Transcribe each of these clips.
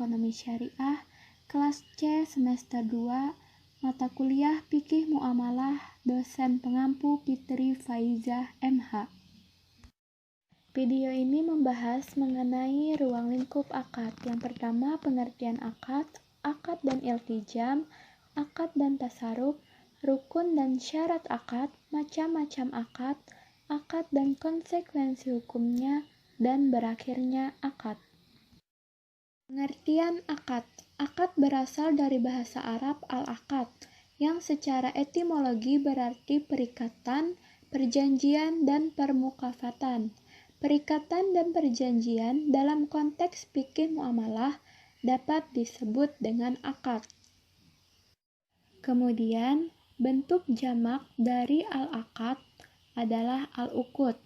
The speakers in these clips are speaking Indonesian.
Ekonomi Syariah, kelas C semester 2, mata kuliah Fikih Muamalah, dosen pengampu Fitri Faizah MH. Video ini membahas mengenai ruang lingkup akad. Yang pertama, pengertian akad, akad dan iltijam, akad dan tasarruf, rukun dan syarat akad, macam-macam akad, akad dan konsekuensi hukumnya, dan berakhirnya akad. Pengertian akad. Akad berasal dari bahasa Arab al-akad, yang secara etimologi berarti perikatan, perjanjian, dan permukafatan. Perikatan dan perjanjian dalam konteks fikih muamalah dapat disebut dengan akad. Kemudian, bentuk jamak dari al-akad adalah al-uqud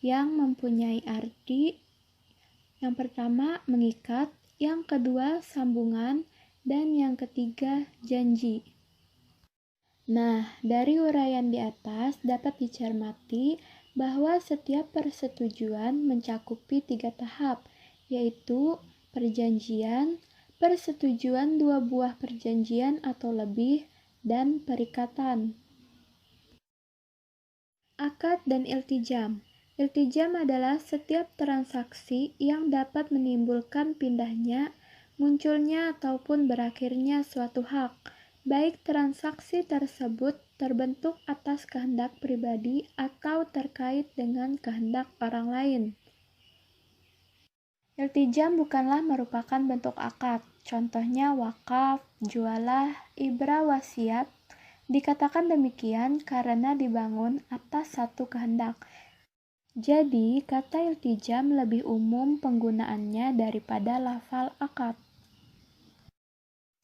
yang mempunyai arti yang pertama mengikat, yang kedua sambungan, dan yang ketiga janji. Nah, dari uraian di atas dapat dicermati bahwa setiap persetujuan mencakupi 3 tahap, yaitu perjanjian, persetujuan 2 buah perjanjian atau lebih, dan perikatan. Akad dan iltijam. Iltijam adalah setiap transaksi yang dapat menimbulkan pindahnya, munculnya ataupun berakhirnya suatu hak, baik transaksi tersebut terbentuk atas kehendak pribadi atau terkait dengan kehendak orang lain. Iltijam bukanlah merupakan bentuk akad, contohnya wakaf, jualah, ibrah wasiat. Dikatakan demikian karena dibangun atas satu kehendak. Jadi, kata iltijam lebih umum penggunaannya daripada lafal akad.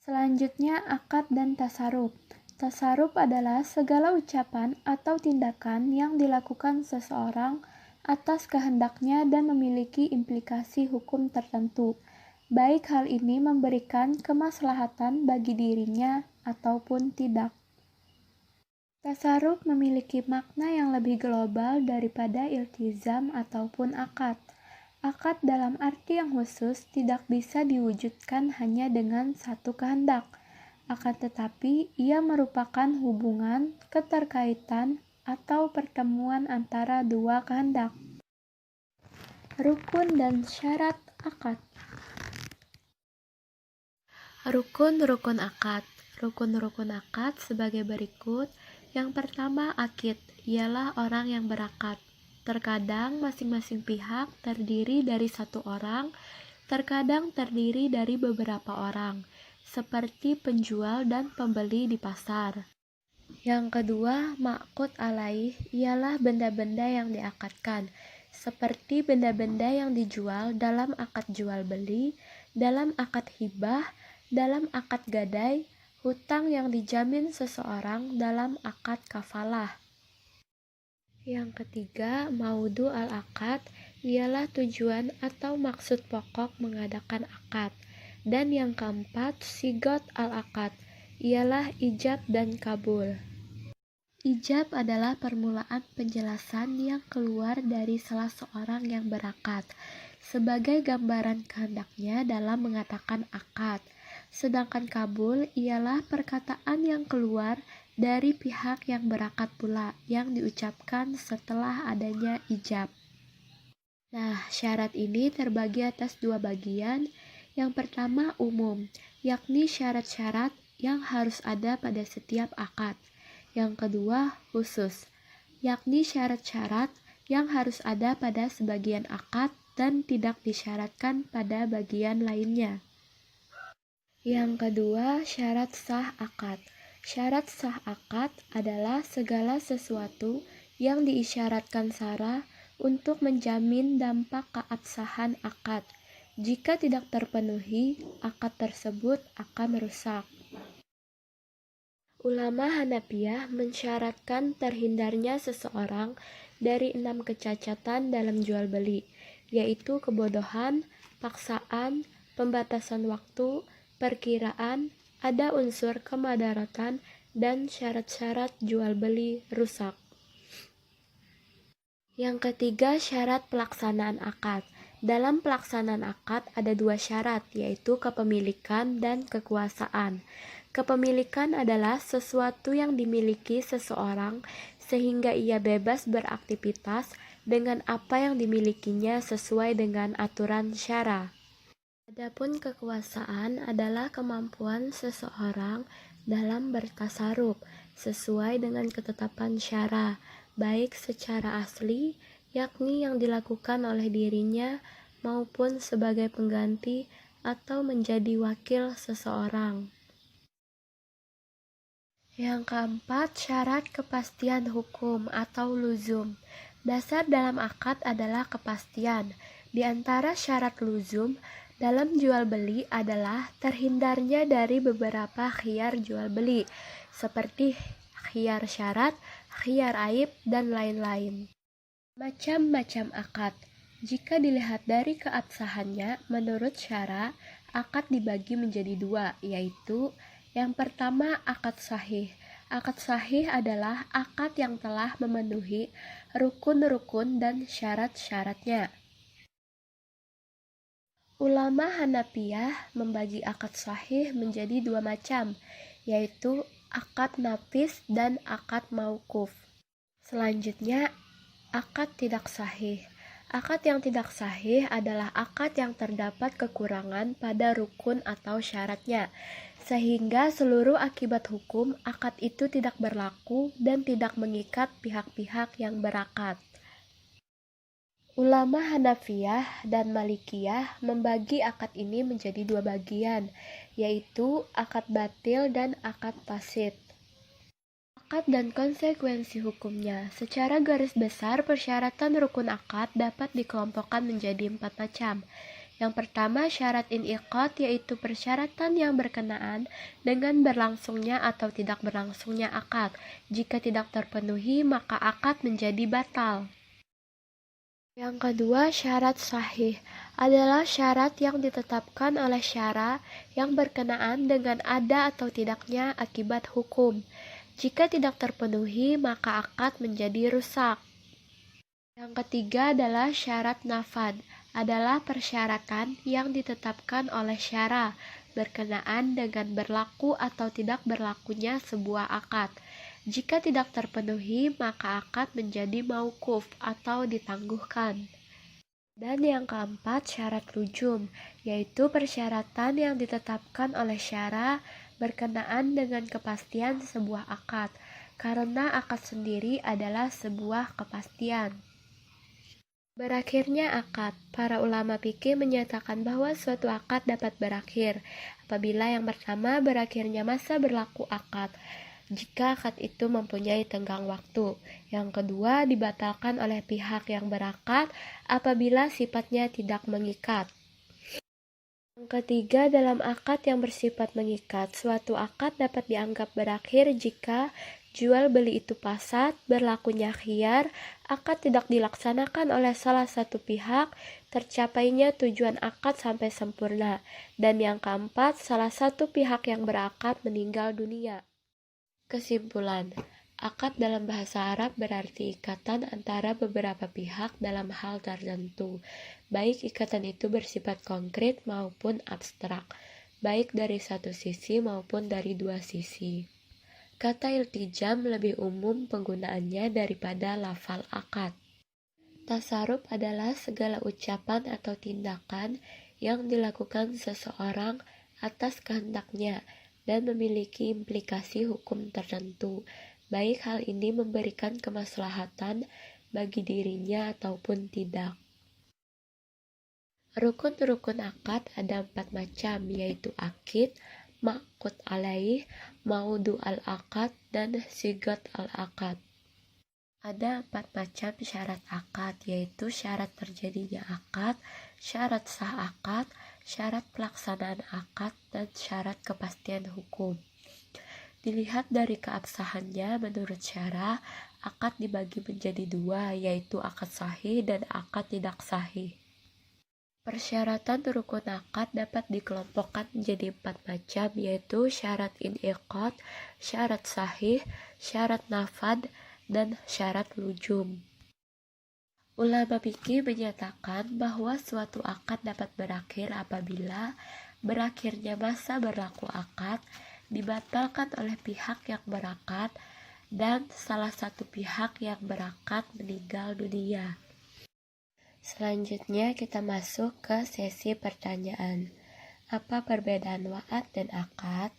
Selanjutnya, akad dan tasarruf. Tasarruf adalah segala ucapan atau tindakan yang dilakukan seseorang atas kehendaknya dan memiliki implikasi hukum tertentu, baik hal ini memberikan kemaslahatan bagi dirinya ataupun tidak. Tasarruf memiliki makna yang lebih global daripada iltizam ataupun akad. Akad dalam arti yang khusus tidak bisa diwujudkan hanya dengan satu kehendak. Akan tetapi, ia merupakan hubungan, keterkaitan, atau pertemuan antara dua kehendak. Rukun dan syarat akad. Rukun-rukun akad. Rukun-rukun akad sebagai berikut. Yang pertama, akid, ialah orang yang berakad. Terkadang masing-masing pihak terdiri dari satu orang, terkadang terdiri dari beberapa orang, seperti penjual dan pembeli di pasar. Yang kedua, ma'qud alaih, ialah benda-benda yang diakadkan, seperti benda-benda yang dijual dalam akad jual beli, dalam akad hibah, dalam akad gadai, hutang yang dijamin seseorang dalam akad kafalah. Yang ketiga, maudu al-akad, ialah tujuan atau maksud pokok mengadakan akad. Dan yang keempat, sigot al-akad, ialah ijab dan kabul. Ijab adalah permulaan penjelasan yang keluar dari salah seorang yang berakad, sebagai gambaran kehendaknya dalam mengatakan akad. Sedangkan kabul ialah perkataan yang keluar dari pihak yang berakad pula, yang diucapkan setelah adanya ijab. Nah, syarat ini terbagi atas 2 bagian. Yang pertama umum, yakni syarat-syarat yang harus ada pada setiap akad. Yang kedua khusus, yakni syarat-syarat yang harus ada pada sebagian akad dan tidak disyaratkan pada bagian lainnya. Yang kedua, syarat sah akad. Syarat sah akad adalah segala sesuatu yang diisyaratkan syara untuk menjamin dampak keabsahan akad. Jika tidak terpenuhi, akad tersebut akan rusak. Ulama Hanafiyah mensyaratkan terhindarnya seseorang dari 6 kecacatan dalam jual beli, yaitu kebodohan, paksaan, pembatasan waktu, perkiraan, ada unsur kemadaratan, dan syarat-syarat jual beli rusak. Yang ketiga, syarat pelaksanaan akad. Dalam pelaksanaan akad ada dua syarat, yaitu kepemilikan dan kekuasaan. Kepemilikan adalah sesuatu yang dimiliki seseorang sehingga ia bebas beraktivitas dengan apa yang dimilikinya sesuai dengan aturan syara. Adapun kekuasaan adalah kemampuan seseorang dalam bertasarruf sesuai dengan ketetapan syara, baik secara asli, yakni yang dilakukan oleh dirinya, maupun sebagai pengganti atau menjadi wakil seseorang. Yang keempat, syarat kepastian hukum atau luzum. Dasar dalam akad adalah kepastian. Di antara syarat luzum dalam jual beli adalah terhindarnya dari beberapa khiyar jual beli, seperti khiyar syarat, khiyar aib, dan lain-lain. Macam-macam akad. Jika dilihat dari keabsahannya, menurut syara, akad dibagi menjadi dua, yaitu yang pertama, akad sahih. Akad sahih adalah akad yang telah memenuhi rukun-rukun dan syarat-syaratnya. Ulama Hanafiyah membagi akad sahih menjadi dua macam, yaitu akad nafis dan akad mauquf. Selanjutnya, akad tidak sahih. Akad yang tidak sahih adalah akad yang terdapat kekurangan pada rukun atau syaratnya, sehingga seluruh akibat hukum akad itu tidak berlaku dan tidak mengikat pihak-pihak yang berakad. Ulama Hanafiyah dan Malikiyah membagi akad ini menjadi dua bagian, yaitu akad batil dan akad fasid. Akad dan konsekuensi hukumnya. Secara garis besar, persyaratan rukun akad dapat dikelompokkan menjadi 4 macam. Yang pertama, syarat in'iqad, yaitu persyaratan yang berkenaan dengan berlangsungnya atau tidak berlangsungnya akad. Jika tidak terpenuhi, maka akad menjadi batal. Yang kedua, syarat sahih adalah syarat yang ditetapkan oleh syara yang berkenaan dengan ada atau tidaknya akibat hukum. Jika tidak terpenuhi, maka akad menjadi rusak. Yang ketiga adalah syarat nafad, adalah persyaratan yang ditetapkan oleh syara berkenaan dengan berlaku atau tidak berlakunya sebuah akad. Jika tidak terpenuhi, maka akad menjadi mauquf atau ditangguhkan. Dan yang keempat, syarat lujum, yaitu persyaratan yang ditetapkan oleh syara berkenaan dengan kepastian sebuah akad, karena akad sendiri adalah sebuah kepastian. Berakhirnya akad, para ulama fikih menyatakan bahwa suatu akad dapat berakhir apabila yang pertama berakhirnya masa berlaku akad, jika akad itu mempunyai tenggang waktu. Yang kedua, dibatalkan oleh pihak yang berakad apabila sifatnya tidak mengikat. Yang ketiga, dalam akad yang bersifat mengikat, suatu akad dapat dianggap berakhir jika jual beli itu fasad, berlakunya khiyar, akad tidak dilaksanakan oleh salah satu pihak, tercapainya tujuan akad sampai sempurna. Dan yang keempat, salah satu pihak yang berakad meninggal dunia. Kesimpulan, akad dalam bahasa Arab berarti ikatan antara beberapa pihak dalam hal tertentu, baik ikatan itu bersifat konkret maupun abstrak, baik dari satu sisi maupun dari dua sisi. Kata iltijam lebih umum penggunaannya daripada lafal akad. Tasarruf adalah segala ucapan atau tindakan yang dilakukan seseorang atas kehendaknya dan memiliki implikasi hukum tertentu, baik hal ini memberikan kemaslahatan bagi dirinya ataupun tidak. Rukun-rukun akad ada 4 macam, yaitu akid, ma'qud alaih, maudu al-akad, dan sigat al-akad. Ada 4 macam syarat akad, yaitu syarat terjadinya akad, syarat sah akad, syarat pelaksanaan akad, dan syarat kepastian hukum. Dilihat dari keabsahannya, menurut syara, akad dibagi menjadi dua, yaitu akad sahih dan akad tidak sahih. Persyaratan rukun akad dapat dikelompokkan menjadi 4 macam, yaitu syarat in'iqad, syarat sahih, syarat nafad, dan syarat lujum. Ulama fikih menyatakan bahwa suatu akad dapat berakhir apabila berakhirnya masa berlaku akad dibatalkan oleh pihak yang berakad dan salah satu pihak yang berakad meninggal dunia. Selanjutnya kita masuk ke sesi pertanyaan. Apa perbedaan wa'ad dan akad?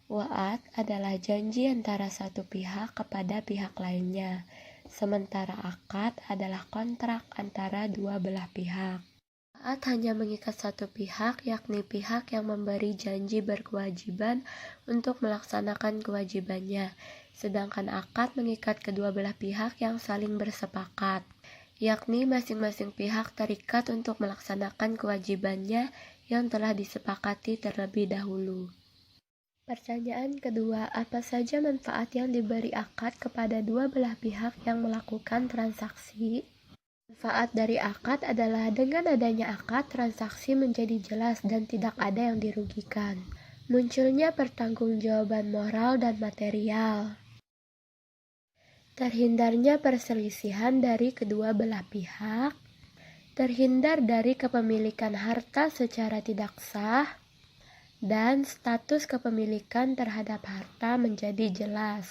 Wa'ad adalah janji antara satu pihak kepada pihak lainnya, sementara akad adalah kontrak antara dua belah pihak. Wa'ad hanya mengikat satu pihak, yakni pihak yang memberi janji berkewajiban untuk melaksanakan kewajibannya, sedangkan akad mengikat kedua belah pihak yang saling bersepakat, yakni masing-masing pihak terikat untuk melaksanakan kewajibannya yang telah disepakati terlebih dahulu. Pertanyaan kedua, apa saja manfaat yang diberi akad kepada dua belah pihak yang melakukan transaksi? Manfaat dari akad adalah dengan adanya akad, transaksi menjadi jelas dan tidak ada yang dirugikan. Munculnya pertanggungjawaban moral dan material. Terhindarnya perselisihan dari kedua belah pihak. Terhindar dari kepemilikan harta secara tidak sah. Dan status kepemilikan terhadap harta menjadi jelas.